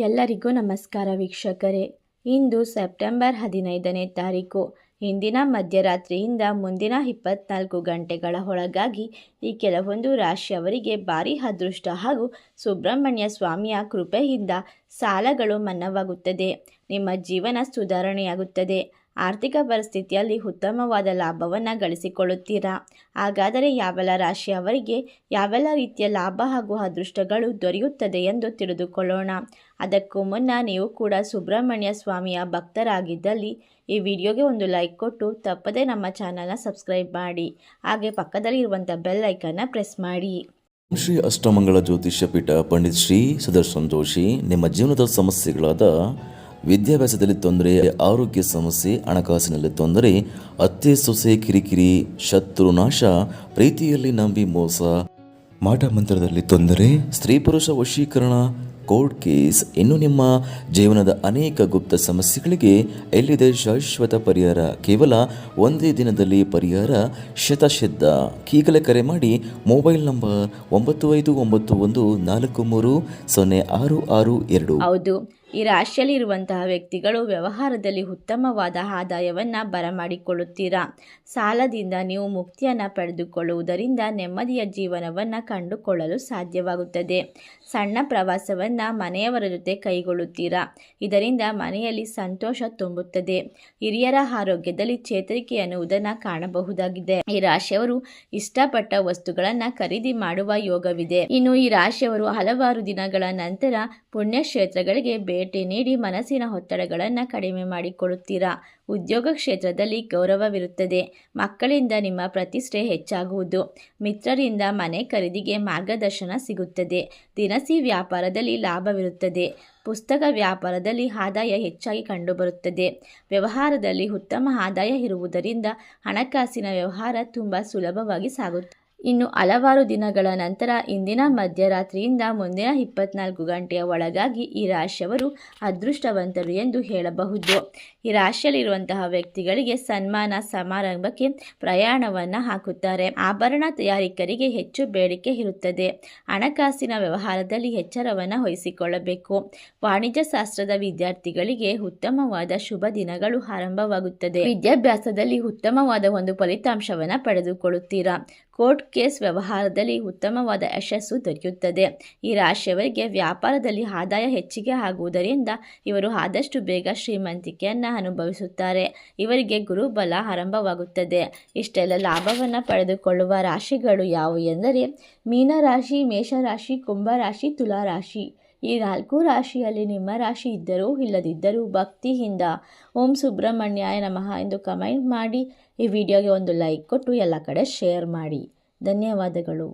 ಎಲ್ಲರಿಗೂ ನಮಸ್ಕಾರ ವೀಕ್ಷಕರೇ. ಇಂದು ಸೆಪ್ಟೆಂಬರ್ 15ನೇ ತಾರೀಕು. ಇಂದಿನ ಮಧ್ಯರಾತ್ರಿಯಿಂದ ಮುಂದಿನ 24 ಗಂಟೆಗಳ ಒಳಗಾಗಿ ಈ ಕೆಲವೊಂದು ರಾಶಿಯವರಿಗೆ ಭಾರಿ ಅದೃಷ್ಟ ಹಾಗೂ ಸುಬ್ರಹ್ಮಣ್ಯ ಸ್ವಾಮಿಯ ಕೃಪೆಯಿಂದ ಸಾಲಗಳು ಮನ್ನವಾಗುತ್ತದೆ. ನಿಮ್ಮ ಜೀವನ ಸುಧಾರಣೆಯಾಗುತ್ತದೆ. ಆರ್ಥಿಕ ಪರಿಸ್ಥಿತಿಯಲ್ಲಿ ಉತ್ತಮವಾದ ಲಾಭವನ್ನು ಗಳಿಸಿಕೊಳ್ಳುತ್ತೀರಾ. ಹಾಗಾದರೆ ಯಾವೆಲ್ಲ ರಾಶಿಯವರಿಗೆ ಯಾವೆಲ್ಲ ರೀತಿಯ ಲಾಭ ಹಾಗೂ ಅದೃಷ್ಟಗಳು ದೊರೆಯುತ್ತದೆ ಎಂದು ತಿಳಿದುಕೊಳ್ಳೋಣ. ಅದಕ್ಕೂ ಮುನ್ನ ನೀವು ಕೂಡ ಸುಬ್ರಹ್ಮಣ್ಯ ಸ್ವಾಮಿಯ ಭಕ್ತರಾಗಿದ್ದಲ್ಲಿ ಈ ವಿಡಿಯೋಗೆ ಒಂದು ಲೈಕ್ ಕೊಟ್ಟು ತಪ್ಪದೇ ನಮ್ಮ ಚಾನಲ್ನ ಸಬ್ಸ್ಕ್ರೈಬ್ ಮಾಡಿ. ಹಾಗೆ ಪಕ್ಕದಲ್ಲಿ ಇರುವಂಥ ಬೆಲ್ ಐಕನ್ನ ಪ್ರೆಸ್ ಮಾಡಿ. ಶ್ರೀ ಅಷ್ಟಮಂಗಳ ಜ್ಯೋತಿಷ್ಯ ಪೀಠ ಪಂಡಿತ್ ಶ್ರೀ ಸುದರ್ಶನ್ ಜೋಶಿ. ನಿಮ್ಮ ಜೀವನದ ಸಮಸ್ಯೆಗಳಾದ ವಿದ್ಯಾಭ್ಯಾಸದಲ್ಲಿ ತೊಂದರೆ, ಆರೋಗ್ಯ ಸಮಸ್ಯೆ, ಹಣಕಾಸಿನಲ್ಲಿ ತೊಂದರೆ, ಅತ್ತೆ ಸೊಸೆ ಕಿರಿಕಿರಿ, ಶತ್ರುನಾಶ, ಪ್ರೀತಿಯಲ್ಲಿ ನಂಬಿ ಮೋಸ, ಮಾಟ ಮಂತ್ರದಲ್ಲಿ ತೊಂದರೆ, ಸ್ತ್ರೀ ಪುರುಷ ವಶೀಕರಣ, ಕೋರ್ಟ್ ಕೇಸ್, ಇನ್ನು ನಿಮ್ಮ ಜೀವನದ ಅನೇಕ ಗುಪ್ತ ಸಮಸ್ಯೆಗಳಿಗೆ ಎಲ್ಲಿದೆ ಶಾಶ್ವತ ಪರಿಹಾರ. ಕೇವಲ ಒಂದೇ ದಿನದಲ್ಲಿ ಪರಿಹಾರ ಶತಸಿದ್ಧ. ಈಗಲೇ ಕರೆ ಮಾಡಿ. Mobile number 9591430662. ಹೌದು, ಈ ರಾಶಿಯಲ್ಲಿ ಇರುವಂತಹ ವ್ಯಕ್ತಿಗಳು ವ್ಯವಹಾರದಲ್ಲಿ ಉತ್ತಮವಾದ ಆದಾಯವನ್ನು ಬರಮಾಡಿಕೊಳ್ಳುತ್ತೀರಾ. ಸಾಲದಿಂದ ನೀವು ಮುಕ್ತಿಯನ್ನು ಪಡೆದುಕೊಳ್ಳುವುದರಿಂದ ನೆಮ್ಮದಿಯ ಜೀವನವನ್ನು ಕಂಡುಕೊಳ್ಳಲು ಸಾಧ್ಯವಾಗುತ್ತದೆ. ಸಣ್ಣ ಪ್ರವಾಸವನ್ನು ಮನೆಯವರ ಜೊತೆ ಕೈಗೊಳ್ಳುತ್ತೀರಾ. ಇದರಿಂದ ಮನೆಯಲ್ಲಿ ಸಂತೋಷ ತುಂಬುತ್ತದೆ. ಹಿರಿಯರ ಆರೋಗ್ಯದಲ್ಲಿ ಚೇತರಿಕೆ ಅನ್ನುವುದನ್ನು ಕಾಣಬಹುದಾಗಿದೆ. ಈ ರಾಶಿಯವರು ಇಷ್ಟಪಟ್ಟ ವಸ್ತುಗಳನ್ನು ಖರೀದಿ ಮಾಡುವ ಯೋಗವಿದೆ. ಇನ್ನು ಈ ರಾಶಿಯವರು ಹಲವಾರು ದಿನಗಳ ನಂತರ ಪುಣ್ಯಕ್ಷೇತ್ರಗಳಿಗೆ ಭೇಟಿ ನೀಡಿ ಮನಸ್ಸಿನ ಒತ್ತಡಗಳನ್ನು ಕಡಿಮೆ ಮಾಡಿಕೊಳ್ಳುತ್ತೀರಾ. ಉದ್ಯೋಗ ಕ್ಷೇತ್ರದಲ್ಲಿ ಗೌರವವಿರುತ್ತದೆ. ಮಕ್ಕಳಿಂದ ನಿಮ್ಮ ಪ್ರತಿಷ್ಠೆ ಹೆಚ್ಚಾಗುವುದು. ಮಿತ್ರರಿಂದ ಮನೆ ಖರೀದಿಗೆ ಮಾರ್ಗದರ್ಶನ ಸಿಗುತ್ತದೆ. ದಿನಸಿ ವ್ಯಾಪಾರದಲ್ಲಿ ಲಾಭವಿರುತ್ತದೆ. ಪುಸ್ತಕ ವ್ಯಾಪಾರದಲ್ಲಿ ಆದಾಯ ಹೆಚ್ಚಾಗಿ ಕಂಡುಬರುತ್ತದೆ. ವ್ಯವಹಾರದಲ್ಲಿ ಉತ್ತಮ ಆದಾಯ ಇರುವುದರಿಂದ ಹಣಕಾಸಿನ ವ್ಯವಹಾರ ತುಂಬ ಸುಲಭವಾಗಿ ಸಾಗುತ್ತದೆ. ಇನ್ನು ಹಲವಾರು ದಿನಗಳ ನಂತರ ಇಂದಿನ ಮಧ್ಯರಾತ್ರಿಯಿಂದ ಮುಂದಿನ 24 ಗಂಟೆಯ ಒಳಗಾಗಿ ಈ ರಾಶಿಯವರು ಅದೃಷ್ಟವಂತರು ಎಂದು ಹೇಳಬಹುದು. ಈ ರಾಶಿಯಲ್ಲಿರುವಂತಹ ವ್ಯಕ್ತಿಗಳಿಗೆ ಸನ್ಮಾನ ಸಮಾರಂಭಕ್ಕೆ ಪ್ರಯಾಣವನ್ನು ಹಾಕುತ್ತಾರೆ. ಆಭರಣ ತಯಾರಿಕರಿಗೆ ಹೆಚ್ಚು ಬೇಡಿಕೆ ಇರುತ್ತದೆ. ಹಣಕಾಸಿನ ವ್ಯವಹಾರದಲ್ಲಿ ಎಚ್ಚರವನ್ನು ವಹಿಸಿಕೊಳ್ಳಬೇಕು. ವಾಣಿಜ್ಯ ಶಾಸ್ತ್ರದ ವಿದ್ಯಾರ್ಥಿಗಳಿಗೆ ಉತ್ತಮವಾದ ಶುಭ ದಿನಗಳು ಆರಂಭವಾಗುತ್ತದೆ. ವಿದ್ಯಾಭ್ಯಾಸದಲ್ಲಿ ಉತ್ತಮವಾದ ಒಂದು ಫಲಿತಾಂಶವನ್ನು ಪಡೆದುಕೊಳ್ಳುತ್ತೀರಾ. ಕೋರ್ಟ್ ಕೇಸ್ ವ್ಯವಹಾರದಲ್ಲಿ ಉತ್ತಮವಾದ ಯಶಸ್ಸು ದೊರೆಯುತ್ತದೆ. ಈ ರಾಶಿಯವರಿಗೆ ವ್ಯಾಪಾರದಲ್ಲಿ ಆದಾಯ ಹೆಚ್ಚಿಗೆ ಆಗುವುದರಿಂದ ಇವರು ಆದಷ್ಟು ಬೇಗ ಶ್ರೀಮಂತಿಕೆಯನ್ನು ಅನುಭವಿಸುತ್ತಾರೆ. ಇವರಿಗೆ ಗುರುಬಲ ಆರಂಭವಾಗುತ್ತದೆ. ಇಷ್ಟೆಲ್ಲ ಲಾಭವನ್ನು ಪಡೆದುಕೊಳ್ಳುವ ರಾಶಿಗಳು ಯಾವುವು ಎಂದರೆ ಮೀನರಾಶಿ, ಮೇಷರಾಶಿ, ಕುಂಭರಾಶಿ, ತುಲಾರಾಶಿ. ಈ 4 ರಾಶಿಯಲ್ಲಿ ನಿಮ್ಮ ರಾಶಿ ಇದ್ದರೂ ಇಲ್ಲದಿದ್ದರೂ ಭಕ್ತಿಯಿಂದ ಓಂ ಸುಬ್ರಹ್ಮಣ್ಯಾಯ ನಮಃ ಎಂದು ಕಮೆಂಟ್ ಮಾಡಿ. ಈ ವಿಡಿಯೋಗೆ ಒಂದು ಲೈಕ್ ಕೊಟ್ಟು ಎಲ್ಲ ಕಡೆ ಶೇರ್ ಮಾಡಿ. ಧನ್ಯವಾದಗಳು.